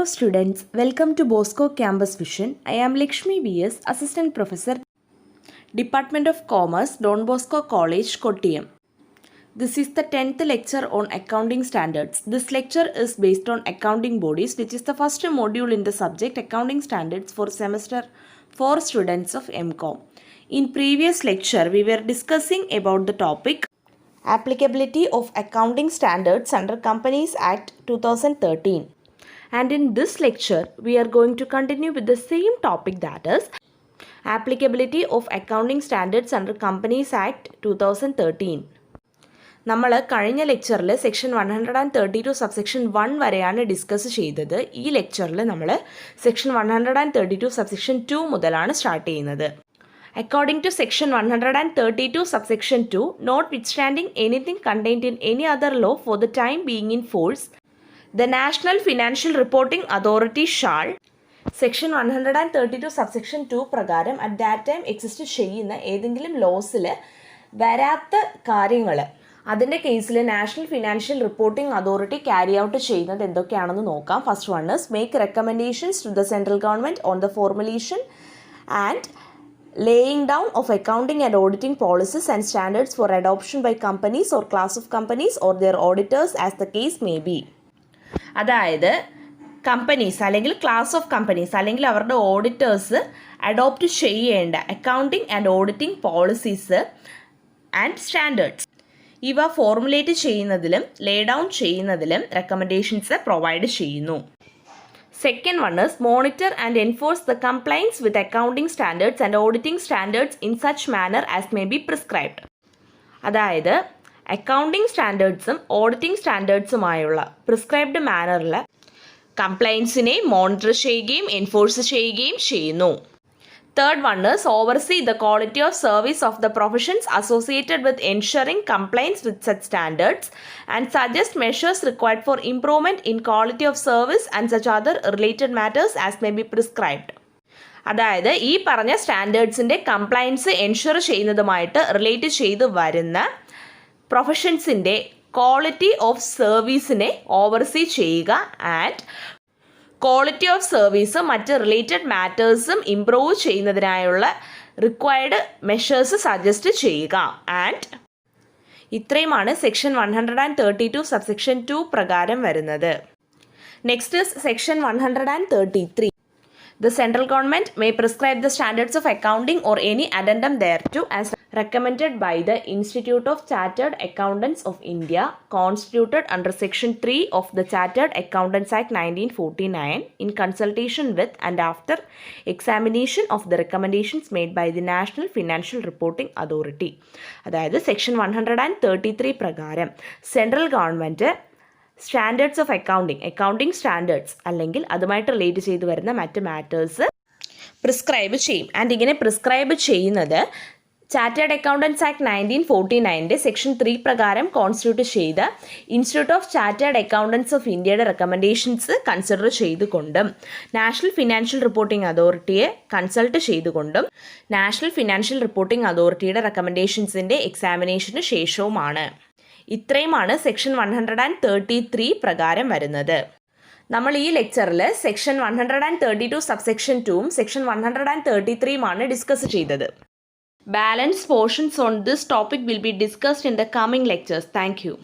Hello students, welcome to Bosco Campus Vision. I am Lakshmi V.S., Assistant Professor, Department of Commerce, Don Bosco College, Kottayam. This is the 10th lecture on accounting standards. This lecture is based on accounting bodies, which is the first module in the subject accounting standards for semester 4 students of MCOM. In previous lecture, we were discussing about the topic applicability of accounting standards under Companies Act 2013. And in this lecture, we are going to continue with the same topic, that is applicability of accounting standards under Companies Act 2013. നമ്മൾ കഴിഞ്ഞ ലെക്ചറിൽ section 132 subsection 1 വരെയാണ് discuss ചെയ്തത്. ഈ ലെക്ചറിൽ നമ്മൾ section 132 subsection 2 മുതലാണ് start ചെയ്യുന്നത്. According to section 132 subsection 2, notwithstanding anything contained in any other law for the time being in force, the National Financial Reporting Authority shall section 132 subsection 2 പ്രകാരം at that time exist ചെയ്യുന്ന ഏതെങ്കിലും ലോസിൽ വരാത്ത കാര്യങ്ങൾ അതിൻ്റെ കേസിൽ national financial reporting authority carry out ചെയ്യുന്നത് എന്തൊക്കെയാണെന്ന് നോക്കാം. First one is make recommendations to the central government on the formulation and laying down of accounting and auditing policies and standards for adoption by companies or class of companies or their auditors as the case may be. അതായത് companies അല്ലെങ്കിൽ class of companies അല്ലെങ്കിൽ അവരുടെ auditors adopt ചെയ്യേണ്ട accounting and auditing policies and standards ഇവ formulate ചെയ്യുന്നതിലും ലേ down ചെയ്യുന്നതിലും recommendations provide ചെയ്യുന്നു. Second one is monitor and enforce the compliance with accounting standards and auditing standards in such manner as may be prescribed. അതായത് accounting സ്റ്റാൻഡേർഡ്സും auditing സ്റ്റാൻഡേർഡ്സുമായുള്ള prescribed മാനറിൽ കംപ്ലൈൻസിനെ monitor ചെയ്യുകയും enforce ചെയ്യുകയും ചെയ്യുന്നു. Third one is oversee the quality of service of the professions associated with ensuring compliance with such standards and suggest measures required for improvement in quality of service and such other related matters as may be prescribed. അതായത് ഈ പറഞ്ഞ സ്റ്റാൻഡേർഡ്സിൻ്റെ compliance ensure ചെയ്യുന്നതുമായിട്ട് relate ചെയ്ത് വരുന്ന പ്രൊഫഷൻസിൻ്റെ quality of സർവീസിനെ oversee ചെയ്യുക ആൻഡ് ക്വാളിറ്റി ഓഫ് സർവീസും മറ്റ് റിലേറ്റഡ് മാറ്റേഴ്സും ഇംപ്രൂവ് ചെയ്യുന്നതിനായുള്ള റിക്വയർഡ് മെഷേഴ്സ് സജസ്റ്റ് ചെയ്യുക ആൻഡ് ഇത്രയുമാണ് സെക്ഷൻ 132 സബ്സെക്ഷൻ 2 പ്രകാരം വരുന്നത്. Next is section 133. The central government may prescribe the standards of accounting or any addendum thereto as recommended by the Institute of Chartered Accountants of India, constituted under Section 3 of the Chartered Accountants Act 1949, in consultation with and after examination of the recommendations made by the National Financial Reporting Authority. അതായത് section 133 പ്രകാരം central government standards of accounting standards അല്ലെങ്കിൽ അതുമായിട്ട് relate ചെയ്ത് വരുന്ന മറ്റ് matters prescribe ചെയ്യും. And ഇങ്ങനെ prescribe ചെയ്യുന്നത് ചാർട്ടേഡ് അക്കൗണ്ടൻസ് ആക്ട് 1949 സെക്ഷൻ 3 പ്രകാരം കോൺസ്റ്റിറ്റ്യൂട്ട് ചെയ്ത institute of chartered accountants of ഇന്ത്യയുടെ റെക്കമെൻഡേഷൻസ് കൺസിഡർ ചെയ്തുകൊണ്ടും നാഷണൽ ഫിനാൻഷ്യൽ റിപ്പോർട്ടിംഗ് അതോറിറ്റിയെ കൺസൾട്ട് ചെയ്തുകൊണ്ടും നാഷണൽ ഫിനാൻഷ്യൽ റിപ്പോർട്ടിംഗ് അതോറിറ്റിയുടെ റെക്കമെൻഡേഷൻസിൻ്റെ എക്സാമിനേഷന് ശേഷവുമാണ്. ഇത്രയുമാണ് സെക്ഷൻ 133 പ്രകാരം വരുന്നത്. നമ്മൾ ഈ ലെക്ചറിൽ സെക്ഷൻ 132 സബ്സെക്ഷൻ 2ഉം സെക്ഷൻ 133യുമാണ് ഡിസ്കസ് ചെയ്തത്. Balance portions on this topic will be discussed in the coming lectures. Thank you.